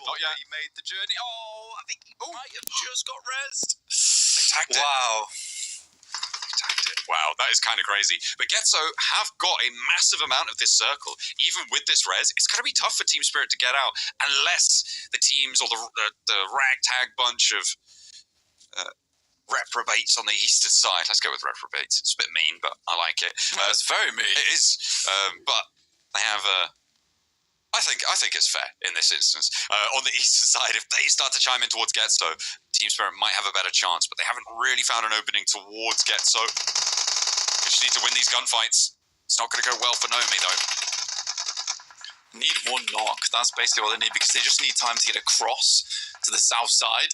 Not yet. He made the journey. Oh, I think he might have just got rezzed. They tagged it. Wow. Wow, that is kind of crazy. But Getso have got a massive amount of this circle. Even with this res, it's going to be tough for Team Spirit to get out unless the teams or the ragtag bunch of reprobates on the eastern side. Let's go with reprobates. It's a bit mean, but I like it. It's very mean. It is. But they have I think it's fair in this instance. On the eastern side, if they start to chime in towards Getso, Team Spirit might have a better chance, but they haven't really found an opening towards Getso. They just need to win these gunfights. It's not going to go well for Nomi, though. Need one knock. That's basically what they need, because they just need time to get across to the south side.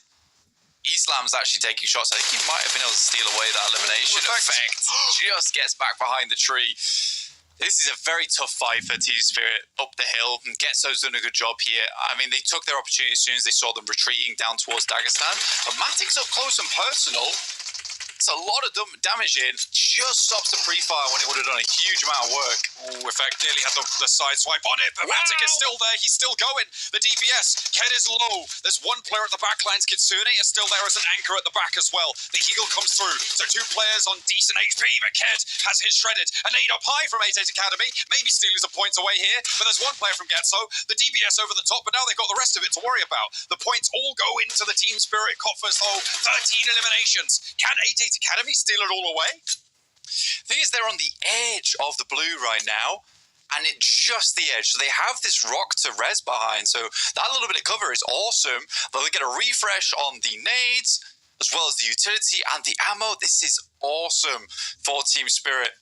Islam's actually taking shots. I think he might have been able to steal away that elimination effect. Just gets back behind the tree. This is a very tough fight for Team Spirit up the hill, and Getso's done a good job here. I mean, they took their opportunity as soon as they saw them retreating down towards Dagestan. But Matic's up close and personal. It's a lot of damage in. Just stops the pre-fire when he would have done a huge amount of work. Ooh, Effect nearly had the side swipe on it, but Matic is still there. He's still going. The DPS, Ked is low. There's one player at the back lines. Kitsune is still there as an anchor at the back as well. The Eagle comes through. So two players on decent HP, but Ked has his shredded. A nade up high from 8-8 Academy. Maybe stealing some points away here, but there's one player from Getso. The DPS over the top, but now they've got the rest of it to worry about. The points all go into the Team Spirit coffers, though. 13 eliminations. Can 8-8 Academy steal it all away? The thing is, they're on the edge of the blue right now, and it's just the edge. So they have this rock to res behind, so that little bit of cover is awesome. They'll get a refresh on the nades, as well as the utility and the ammo. This is awesome for Team Spirit.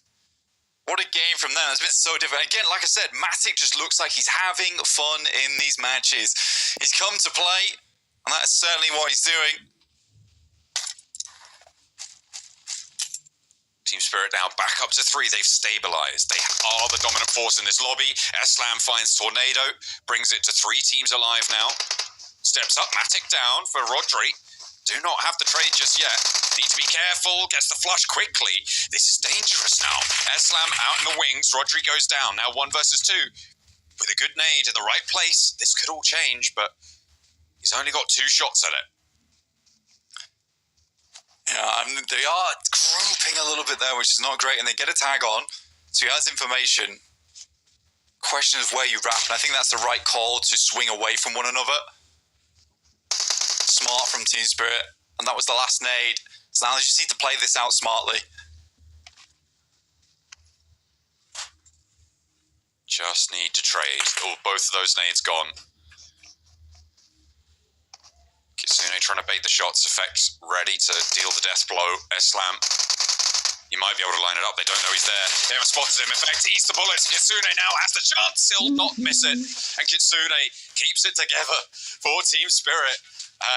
What a game from them. It's been so different. Again, like I said, Matic just looks like he's having fun in these matches. He's come to play, and that's certainly what he's doing. Team Spirit now back up to 3. They've stabilized. They are the dominant force in this lobby. Eslam finds Tornado, brings it to 3 teams alive now. Steps up, Matic down for Rodri. Do not have the trade just yet. Need to be careful, gets the flush quickly. This is dangerous now. Eslam out in the wings, Rodri goes down. Now 1 versus 2. With a good nade in the right place, this could all change, but he's only got 2 shots at it. Yeah, they are grouping a little bit there, which is not great, and they get a tag on, so he has information. Question is where you wrap, and I think that's the right call to swing away from one another. Smart from Team Spirit, and that was the last nade. So now they just need to play this out smartly. Just need to trade. Oh, both of those nades gone. Kitsune trying to bait the shots. Effect ready to deal the death blow. Eslam, he might be able to line it up. They don't know he's there. They haven't spotted him. Effect eats the bullets. Kitsune now has the chance. He'll not miss it. And Kitsune keeps it together for Team Spirit.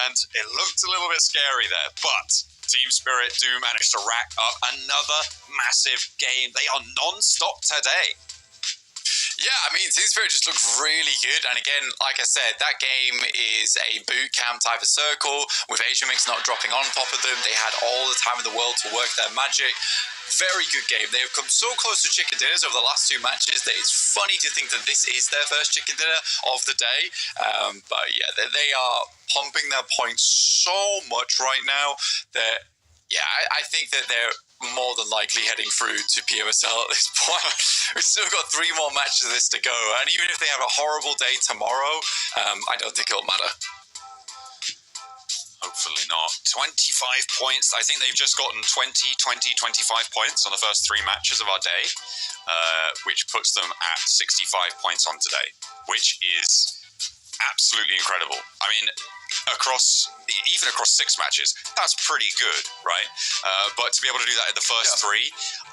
And it looked a little bit scary there. But Team Spirit do manage to rack up another massive game. They are non-stop today. Yeah, I mean, Team Spirit just looked really good. And again, like I said, that game is a boot camp type of circle with Asian Mix not dropping on top of them. They had all the time in the world to work their magic. Very good game. They have come so close to chicken dinners over the last 2 matches that it's funny to think that this is their first chicken dinner of the day. But yeah, they are pumping their points so much right now that, yeah, I think that they're more than likely heading through to PMSL at this point. We've still got 3 more matches of this to go, and even if they have a horrible day tomorrow, I don't think it'll matter. Hopefully not. 25 points. I think they've just gotten 25 points on the first 3 matches of our day, which puts them at 65 points on today, which is absolutely incredible. I mean, even across 6 matches, that's pretty good, right? But to be able to do that in the first 3,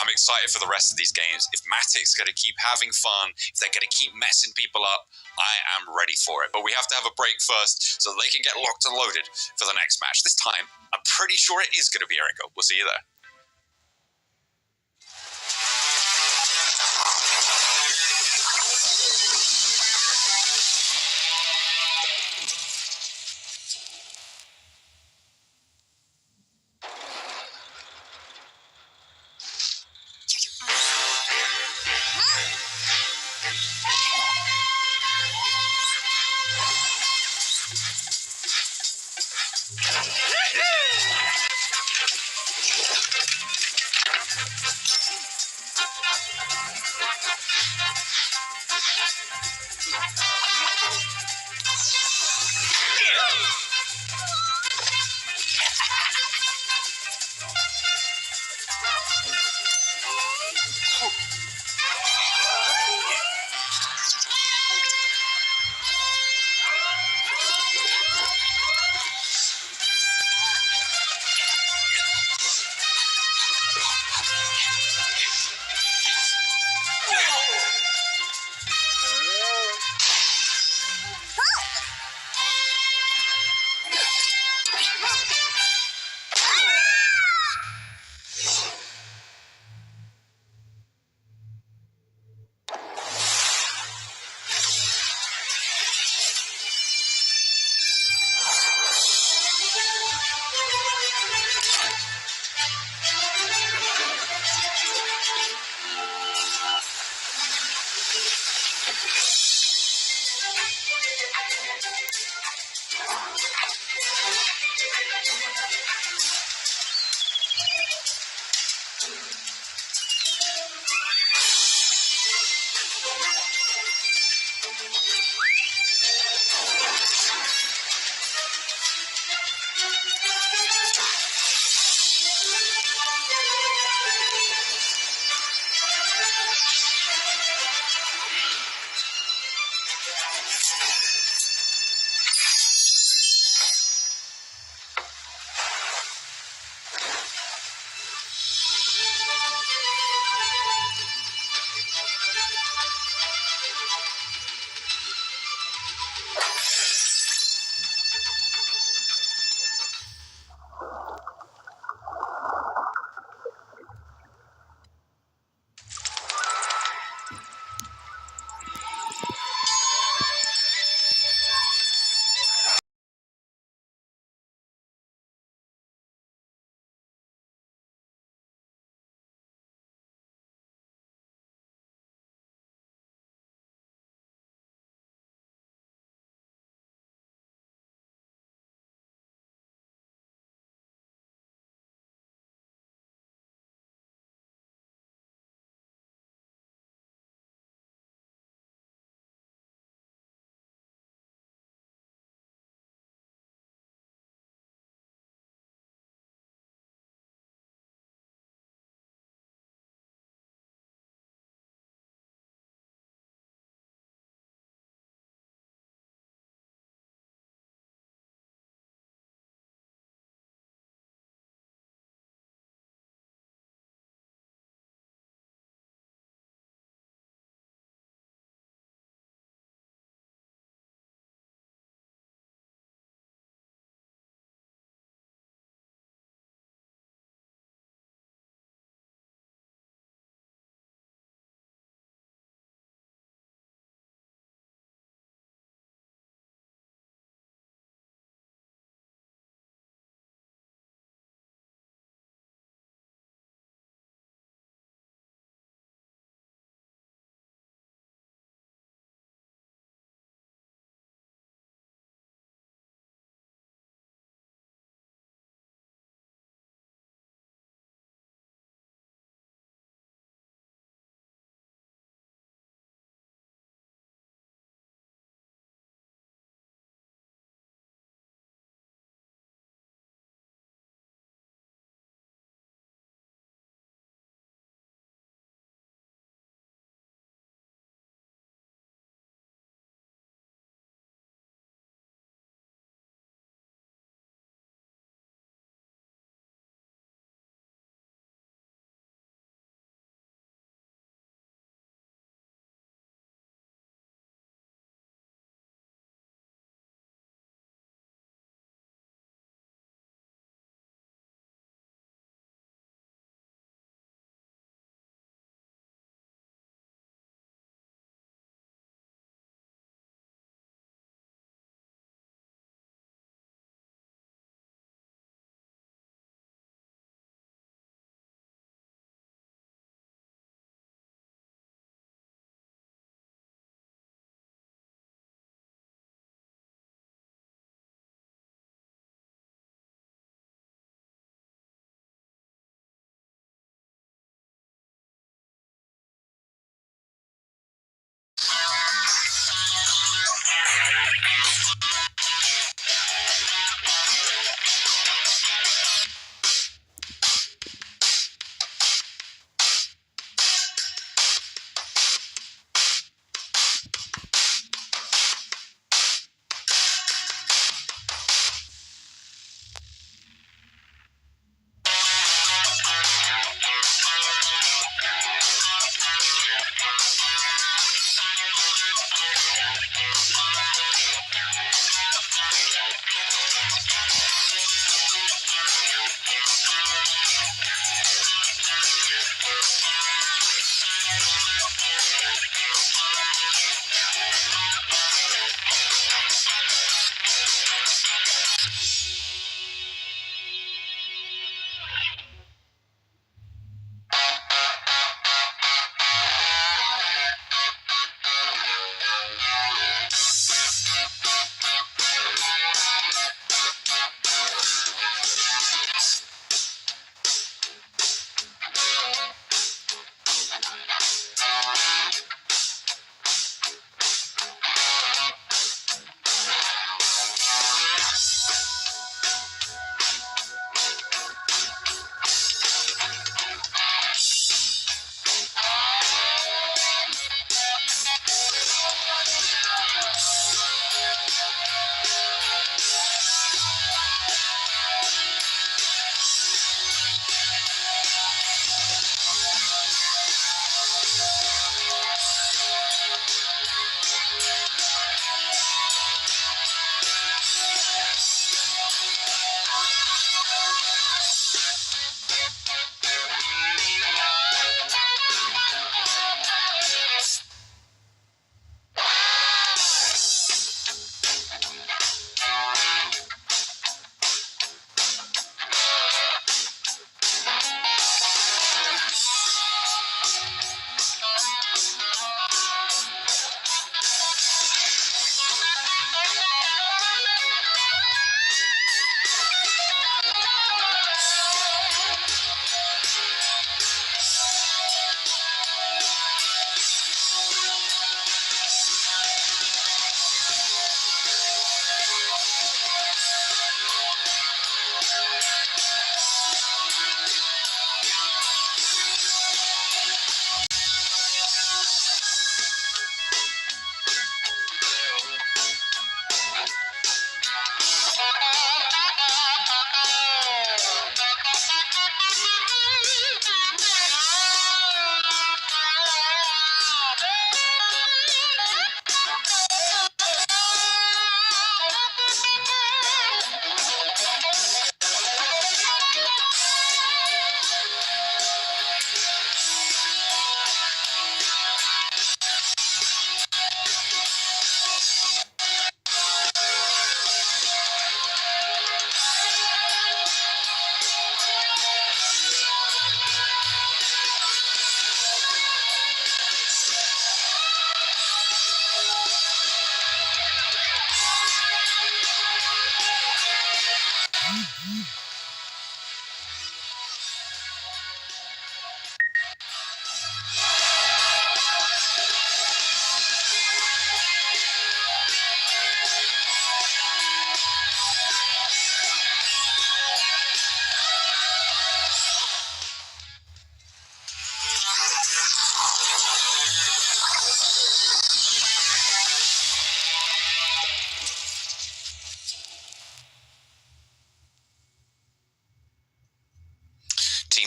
I'm excited for the rest of these games. If Matic's going to keep having fun, if they're going to keep messing people up, I am ready for it. But we have to have a break first so they can get locked and loaded for the next match. This time, I'm pretty sure it is going to be Eriko. We'll see you there.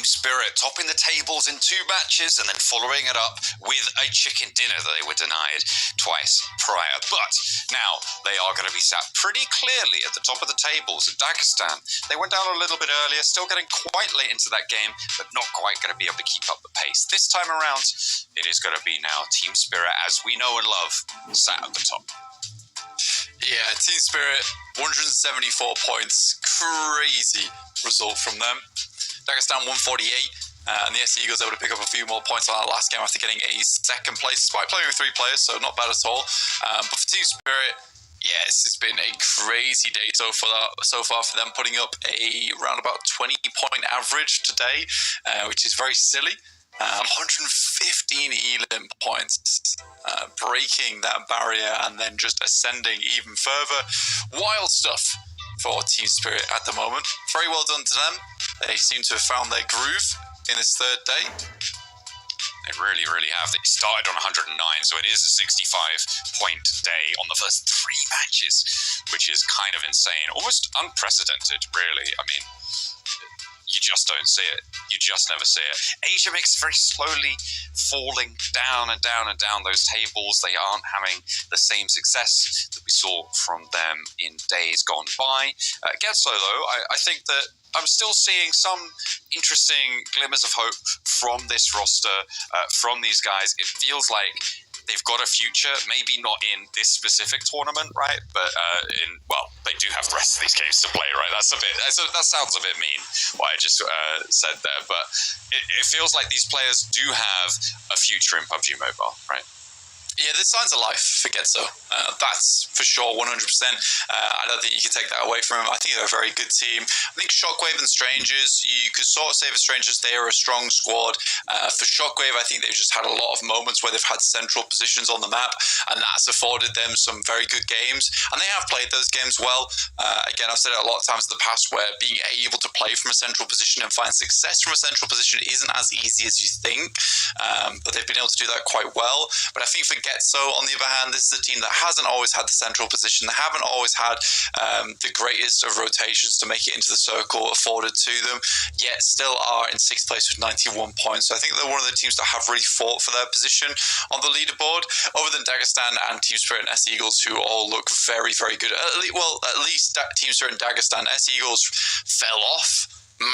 Team Spirit topping the tables in 2 matches and then following it up with a chicken dinner that they were denied twice prior. But now they are going to be sat pretty clearly at the top of the tables. In Dagestan, they went down a little bit earlier, still getting quite late into that game, but not quite going to be able to keep up the pace. This time around, it is going to be now Team Spirit, as we know and love, sat at the top. Yeah, Team Spirit, 174 points. Crazy result from them. Dagestan 148, and the SE Eagles able to pick up a few more points on that last game after getting a second place, despite playing with 3 players, so not bad at all. But for Team Spirit, yes, it's been a crazy day so far for them, putting up around about 20-point average today, which is very silly. 115 elim points, breaking that barrier and then just ascending even further. Wild stuff for Team Spirit at the moment. Very well done to them. They seem to have found their groove in this 3rd day. They really, really have. They started on 109, so it is a 65-point day on the first 3 matches, which is kind of insane. Almost unprecedented, really. I mean, you just don't see it. You just never see it. Asia Mix very slowly falling down and down and down those tables. They aren't having the same success that we saw from them in days gone by. Getso, though, I think that I'm still seeing some interesting glimmers of hope from this roster, from these guys. It feels like they've got a future, maybe not in this specific tournament, right? But they do have the rest of these games to play, right? That sounds a bit mean, what I just said there. But it feels like these players do have a future in Pubg Mobile, right? Yeah, there's signs of life for Getso. That's for sure, 100%. I don't think you can take that away from them. I think they're a very good team. I think Shockwave and Strangers, you could sort of say for Strangers, they are a strong squad. For Shockwave, I think they've just had a lot of moments where they've had central positions on the map, and that's afforded them some very good games. And they have played those games well. Again, I've said it a lot of times in the past where being able to play from a central position and find success from a central position isn't as easy as you think. But they've been able to do that quite well. But I think for Getso, on the other hand, this is a team that hasn't always had the central position. They haven't always had the greatest of rotations to make it into the circle afforded to them, yet still are in 6th place with 91 points. So I think they're one of the teams that have really fought for their position on the leaderboard, other than Dagestan and Team Spirit and S Eagles, who all look very, very good. At least Team Spirit and Dagestan. S Eagles fell off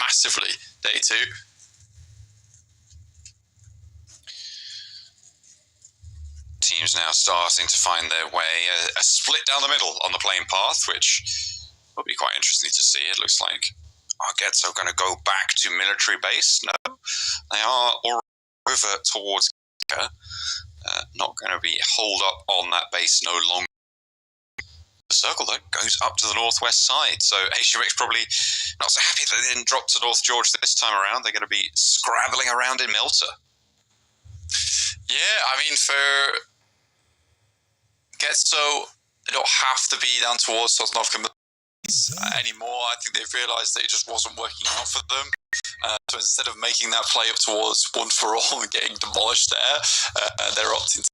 massively day 2. Teams now starting to find their way, a split down the middle on the playing path, which will be quite interesting to see. It looks like Getso going to go back to military base. No, they are over towards not going to be holed up on that base no longer. The circle, though, goes up to the northwest side, so HUX probably not so happy that they didn't drop to North George this time around. They're going to be scrambling around in Milta. Yeah, I mean, for Getso, they don't have to be down towards Sosnovka anymore. I think they've realised that it just wasn't working out for them. So instead of making that play up towards One for All and getting demolished there, they're opting